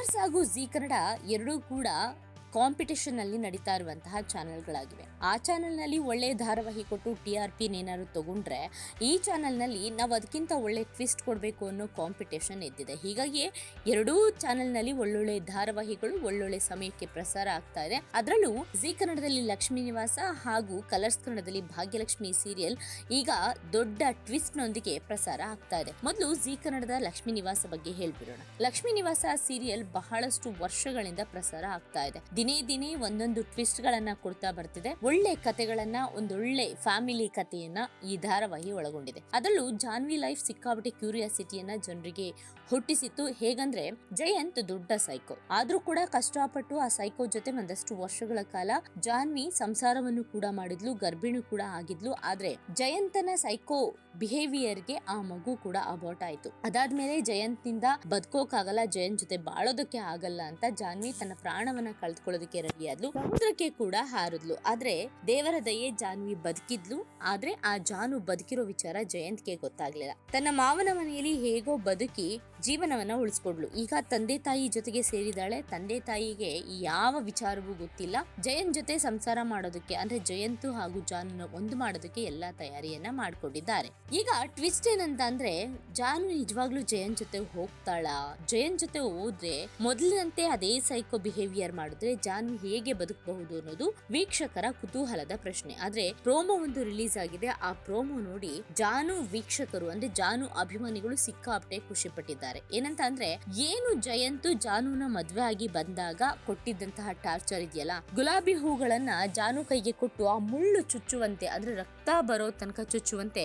Colours ಹಾಗೂ G Kannada ಎರಡೂ ಕೂಡ ಕಾಂಪಿಟೇಷನ್ ನಲ್ಲಿ ನಡೀತಾ ಇರುವಂತಹ ಚಾನೆಲ್ಗಳಾಗಿವೆ. ಆ ಚಾನೆಲ್ ನಲ್ಲಿ ಒಳ್ಳೆ ಧಾರಾವಾಹಿ ಕೊಟ್ಟು TRP ಏನಾದ್ರು ತಗೊಂಡ್ರೆ ಈ ಚಾನೆಲ್ ನಲ್ಲಿ ನಾವು ಅದಕ್ಕಿಂತ ಒಳ್ಳೆ ಟ್ವಿಸ್ಟ್ ಕೊಡಬೇಕು ಅನ್ನೋ ಕಾಂಪಿಟೇಷನ್ ಎದ್ದಿದೆ. ಹೀಗಾಗಿ ಎರಡೂ ಚಾನೆಲ್ ನಲ್ಲಿ ಒಳ್ಳೊಳ್ಳೆ ಧಾರಾವಾಹಿಗಳು ಒಳ್ಳೊಳ್ಳೆ ಸಮಯಕ್ಕೆ ಪ್ರಸಾರ ಆಗ್ತಾ ಇದೆ. ಅದರಲ್ಲೂ ಜಿ ಕನ್ನಡದಲ್ಲಿ ಲಕ್ಷ್ಮೀ ನಿವಾಸ ಹಾಗೂ ಕಲರ್ಸ್ ಕನ್ನಡದಲ್ಲಿ ಭಾಗ್ಯಲಕ್ಷ್ಮಿ ಸೀರಿಯಲ್ ಈಗ ದೊಡ್ಡ ಟ್ವಿಸ್ಟ್ ನೊಂದಿಗೆ ಪ್ರಸಾರ ಆಗ್ತಾ ಇದೆ. ಮೊದಲು ಜಿ ಕನ್ನಡದ ಲಕ್ಷ್ಮೀ ನಿವಾಸ ಬಗ್ಗೆ ಹೇಳ್ಬಿಡೋಣ. ಲಕ್ಷ್ಮೀ ನಿವಾಸ ಸೀರಿಯಲ್ ಬಹಳಷ್ಟು ವರ್ಷಗಳಿಂದ ಪ್ರಸಾರ ಆಗ್ತಾ ಇದೆ. ದಿನೇ ಒಂದೊಂದು ಟ್ವಿಸ್ಟ್ ಗಳನ್ನ ಕೊಡ್ತಾ ಬರ್ತಿದೆ. ಒಳ್ಳೆ ಕಥೆಗಳನ್ನ, ಒಂದೊಳ್ಳೆ ಫ್ಯಾಮಿಲಿ ಕಥೆಯನ್ನ ಈ ಧಾರಾವಾಹಿ ಒಳಗೊಂಡಿದೆ. ಅದರಲ್ಲೂ ಜಾನ್ವಿ ಲೈಫ್ ಸಿಕ್ಕಾಪಟ್ಟೆ ಕ್ಯೂರಿಯಾಸಿಟಿಯನ್ನ ಜನರಿಗೆ ಹುಟ್ಟಿಸಿತ್ತು. ಹೇಗಂದ್ರೆ ಜಯಂತ್ ದೊಡ್ಡ ಸೈಕೋ, ಆದ್ರೂ ಕೂಡ ಕಷ್ಟಪಟ್ಟು ಆ ಸೈಕೋ ಜೊತೆ ಒಂದಷ್ಟು ವರ್ಷಗಳ ಕಾಲ ಜಾನ್ವಿ ಸಂಸಾರವನ್ನು ಕೂಡ ಮಾಡಿದ್ಲು, ಗರ್ಭಿಣಿ ಕೂಡ ಆಗಿದ್ಲು. ಆದ್ರೆ ಜಯಂತನ ಸೈಕೋ ಬಿಹೇವಿಯರ್ಗೆ ಆ ಮಗು ಕೂಡ ಅಬಾರ್ಟ್ ಆಯ್ತು. ಅದಾದ್ಮೇಲೆ ಜಯಂತ್ ನಿಂದ ಬದುಕೋಕಾಗಲ್ಲ, ಜಯಂತ್ ಜೊತೆ ಬಾಳೋದಕ್ಕೆ ಆಗಲ್ಲ ಅಂತ ಜಾನ್ವಿ ತನ್ನ ಪ್ರಾಣವನ್ನ ಕಳೆದುಕೊಳ್ಳೋದಕ್ಕೆ ರೆಡಿ ಆದ್ಲು. ಸಮುದ್ರಕ್ಕೆ ಕೂಡ ಹಾರಿದ್ಲು. ಆದ್ರೆ ದೇವರ ದಯೆ ಜಾನ್ವಿ ಬದುಕಿದ್ಲು. ಆದ್ರೆ ಆ ಜಾನು ಬದುಕಿರೋ ವಿಚಾರ ಜಯಂತ್ಗೆ ಗೊತ್ತಾಗ್ಲಿಲ್ಲ. ತನ್ನ ಮಾವನ ಮನೆಯಲ್ಲಿ ಹೇಗೋ ಬದುಕಿ ಜೀವನವನ್ನ ಉಳಿಸ್ಕೊಡ್ಲು. ಈಗ ತಂದೆ ತಾಯಿ ಜೊತೆಗೆ ಸೇರಿದಾಳೆ. ತಂದೆ ತಾಯಿಗೆ ಯಾವ ವಿಚಾರವೂ ಗೊತ್ತಿಲ್ಲ. ಜಯಂತ್ ಜೊತೆ ಸಂಸಾರ ಮಾಡೋದಕ್ಕೆ, ಅಂದ್ರೆ ಜಯಂತ್ ಹಾಗೂ ಜಾನುನ ಒಂದು ಮಾಡೋದಕ್ಕೆ ಎಲ್ಲಾ ತಯಾರಿಯನ್ನ ಮಾಡ್ಕೊಂಡಿದ್ದಾರೆ. ಈಗ ಟ್ವಿಸ್ಟ್ ಏನಂತ ಅಂದ್ರೆ ಜಾನು ನಿಜವಾಗ್ಲೂ ಜಯಂತ್ ಜೊತೆ ಹೋಗ್ತಾಳ? ಜಯಂತ್ ಜೊತೆ ಹೋದ್ರೆ ಮೊದಲಿನಂತೆ ಅದೇ ಸೈಕೋ ಬಿಹೇವಿಯರ್ ಮಾಡಿದ್ರೆ ಜಾನ್ವಿ ಹೇಗೆ ಬದುಕಬಹುದು ಅನ್ನೋದು ವೀಕ್ಷಕರ ಕುತೂಹಲದ ಪ್ರಶ್ನೆ. ಆದ್ರೆ ಪ್ರೋಮೋ ಒಂದು ರಿಲೀಸ್ ಆಗಿದೆ. ಆ ಪ್ರೋಮೋ ನೋಡಿ ಜಾನು ವೀಕ್ಷಕರು, ಅಂದ್ರೆ ಜಾನು ಅಭಿಮಾನಿಗಳು ಸಿಕ್ಕಾಪಟ್ಟೆ ಖುಷಿ ಪಟ್ಟಿದ್ದಾರೆ. ಏನಂತ ಅಂದ್ರೆ ಏನು ಜಯಂತ್ ಜಾನುನ ಮದ್ವೆ ಆಗಿ ಬಂದಾಗ ಕೊಟ್ಟಿದ್ದಂತಹ ಟಾರ್ಚರ್ ಇದೆಯಲ್ಲ, ಗುಲಾಬಿ ಹೂಗಳನ್ನ ಜಾನು ಕೈಗೆ ಕೊಟ್ಟು ಆ ಮುಳ್ಳು ಚುಚ್ಚುವಂತೆ, ಅಂದ್ರೆ ರಕ್ತ ಬರೋ ತನಕ ಚುಚ್ಚುವಂತೆ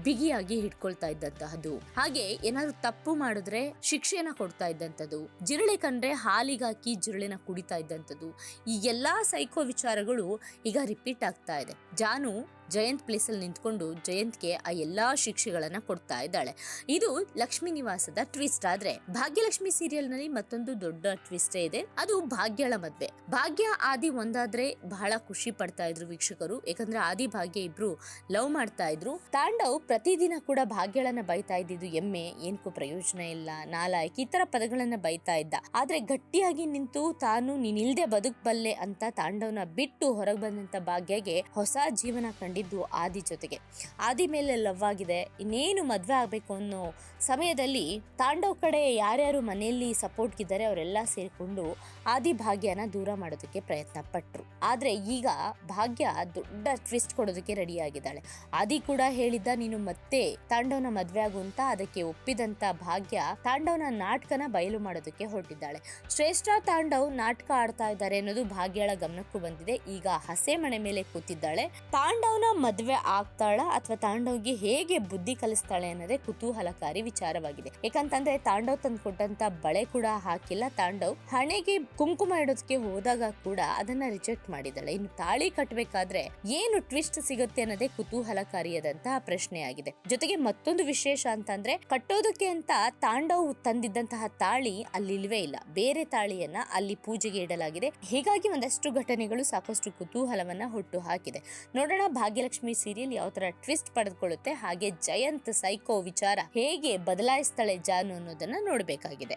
ಬಿಗಿಯಾಗಿ ಹಿಡ್ಕೊಳ್ತಾ ಇದ್ದಂತಹದ್ದು. ಹಾಗೆ ಏನಾದ್ರು ತಪ್ಪು ಮಾಡಿದ್ರೆ ಶಿಕ್ಷೆನ ಕೊಡ್ತಾ ಇದ್ದಂಥದ್ದು, ಜಿರಳೆ ಕಂಡ್ರೆ ಹಾಲಿಗಾಕಿ ಜಿರಳೆನ ಕುಡಿತಾ ಇದ್ದಂಥದ್ದು. ಈ ಎಲ್ಲಾ ಸೈಕೋ ವಿಚಾರಗಳು ಈಗ ರಿಪೀಟ್ ಆಗ್ತಾ ಇದೆ. ಜಾನು ಜಯಂತ್ ಪ್ಲೇಸ್ ಅಲ್ಲಿ ನಿಂತ್ಕೊಂಡು ಜಯಂತ್ಗೆ ಆ ಎಲ್ಲಾ ಶಿಕ್ಷೆಗಳನ್ನ ಕೊಡ್ತಾ ಇದ್ದಾಳೆ. ಇದು ಲಕ್ಷ್ಮೀ ನಿವಾಸದ ಟ್ವಿಸ್ಟ್. ಆದ್ರೆ ಭಾಗ್ಯಲಕ್ಷ್ಮಿ ಸೀರಿಯಲ್ ನಲ್ಲಿ ಮತ್ತೊಂದು ದೊಡ್ಡ ಟ್ವಿಸ್ಟ್ ಇದೆ. ಅದು ಭಾಗ್ಯಳ ಮದ್ವೆ. ಭಾಗ್ಯ ಆದಿ ಒಂದಾದ್ರೆ ಬಹಳ ಖುಷಿ ಪಡ್ತಾ ಇದ್ರು ವೀಕ್ಷಕರು. ಯಾಕಂದ್ರೆ ಆದಿ ಭಾಗ್ಯ ಇಬ್ರು ಲವ್ ಮಾಡ್ತಾ ಇದ್ರು. ತಾಂಡವ್ ಪ್ರತಿದಿನ ಕೂಡ ಭಾಗ್ಯಳನ್ನ ಬೈತಾ ಇದ್ದಿದ್ದು ಎಮ್ಮೆ, ಏನಕ್ಕೂ ಪ್ರಯೋಜನ ಇಲ್ಲ, ನಾಲಾಯಕ್, ಈ ತರ ಪದಗಳನ್ನ ಬೈತಾ ಇದ್ದ. ಆದ್ರೆ ಗಟ್ಟಿಯಾಗಿ ನಿಂತು ತಾನು ನೀನಿಲ್ದೆ ಬದುಕಬಲ್ಲೆ ಅಂತ ತಾಂಡವ್ನ ಬಿಟ್ಟು ಹೊರಗೆ ಬಂದಂತ ಭಾಗ್ಯಗೆ ಹೊಸ ಜೀವನ ಕಂಡಿದ್ದು ಆದಿ ಜೊತೆಗೆ. ಆದಿ ಮೇಲೆ ಲವ್ ಆಗಿದೆ. ಇನ್ನೇನು ಮದ್ವೆ ಆಗ್ಬೇಕು ಅನ್ನೋ ಸಮಯದಲ್ಲಿ ತಾಂಡವ್ ಕಡೆ ಯಾರ್ಯಾರು ಮನೆಯಲ್ಲಿ ಸಪೋರ್ಟ್ ಇದ್ದಾರೆ ಅವರೆಲ್ಲ ಸೇರ್ಕೊಂಡು ಆದಿ ಭಾಗ್ಯನ ದೂರ ಮಾಡೋದಕ್ಕೆ ಪ್ರಯತ್ನ ಪಟ್ರು. ಆದ್ರೆ ಈಗ ಭಾಗ್ಯ ದೊಡ್ಡ ಟ್ವಿಸ್ಟ್ ಕೊಡೋದಕ್ಕೆ ರೆಡಿ ಆಗಿದ್ದಾಳೆ. ಆದಿ ಕೂಡ ಹೇಳಿದ್ದ ನೀನು ಮತ್ತೆ ತಾಂಡವ್ನ ಮದ್ವೆ ಆಗು ಅಂತ. ಅದಕ್ಕೆ ಒಪ್ಪಿದಂತ ಭಾಗ್ಯ ತಾಂಡವ್ನ ನಾಟಕನ ಬಯಲು ಮಾಡೋದಕ್ಕೆ ಹೊರಟಿದ್ದಾಳೆ. ಶ್ರೇಷ್ಠ ತಾಂಡವ್ ನಾಟಕ ಆಡ್ತಾ ಇದ್ದಾರೆ ಅನ್ನೋದು ಭಾಗ್ಯಳ ಗಮನಕ್ಕೂ ಬಂದಿದೆ. ಈಗ ಹಸೆ ಮಣೆ ಮೇಲೆ ಕೂತಿದ್ದಾಳೆ. ತಾಂಡವ್ನ ಮದ್ವೆ ಆಗ್ತಾಳ ಅಥವಾ ತಾಂಡವ್ಗೆ ಹೇಗೆ ಬುದ್ಧಿ ಕಲಿಸ್ತಾಳೆ ಅನ್ನೋದೇ ಕುತೂಹಲಕಾರಿ ವಿಚಾರವಾಗಿದೆ. ಯಾಕಂತಂದ್ರೆ ತಾಂಡವ್ ತಂದು ಕೊಟ್ಟಂತ ಬಳೆ ಕೂಡ ಹಾಕಿಲ್ಲ. ತಾಂಡವ್ ಹಣೆಗೆ ಕುಂಕುಮ ಇಡೋದಕ್ಕೆ ಹೋದಾಗ ಕೂಡ ಅದನ್ನ ರಿಜೆಕ್ಟ್ ಮಾಡಿದಾಳೆ. ಇನ್ನು ತಾಳಿ ಕಟ್ಟಬೇಕಾದ್ರೆ ಏನು ಟ್ವಿಸ್ಟ್ ಸಿಗುತ್ತೆ ಅನ್ನೋದೇ ಕುತೂಹಲಕಾರಿಯಾದಂತಹ ಪ್ರಶ್ನೆ ಆಗಿದೆ. ಜೊತೆಗೆ ಮತ್ತೊಂದು ವಿಶೇಷ ಅಂತಂದ್ರೆ ಕಟ್ಟೋದಕ್ಕೆ ಅಂತ ತಾಂಡವ್ ತಂದಿದ್ದಂತಹ ತಾಳಿ ಅಲ್ಲಿ ಇಲ್ವೇ ಇಲ್ಲ. ಬೇರೆ ತಾಳಿಯನ್ನ ಅಲ್ಲಿ ಪೂಜೆಗೆ ಇಡಲಾಗಿದೆ. ಹೀಗಾಗಿ ಒಂದಷ್ಟು ಘಟನೆಗಳು ಸಾಕಷ್ಟು ಕುತೂಹಲವನ್ನ ಹುಟ್ಟು ಹಾಕಿದೆ. ನೋಡೋಣ ಭಾಗ್ಯಲಕ್ಷ್ಮಿ ಸೀರಿಯಲ್ ಯಾವ ತರ ಟ್ವಿಸ್ಟ್ ಪಡೆದುಕೊಳ್ಳುತ್ತೆ, ಹಾಗೆ ಜಯಂತ್ ಸೈಕೋ ವಿಚಾರ ಹೇಗೆ ಬದಲಾಯಿಸ್ತಾಳೆ ಜಾನು ಅನ್ನೋದನ್ನ ನೋಡ್ಬೇಕಾಗಿದೆ.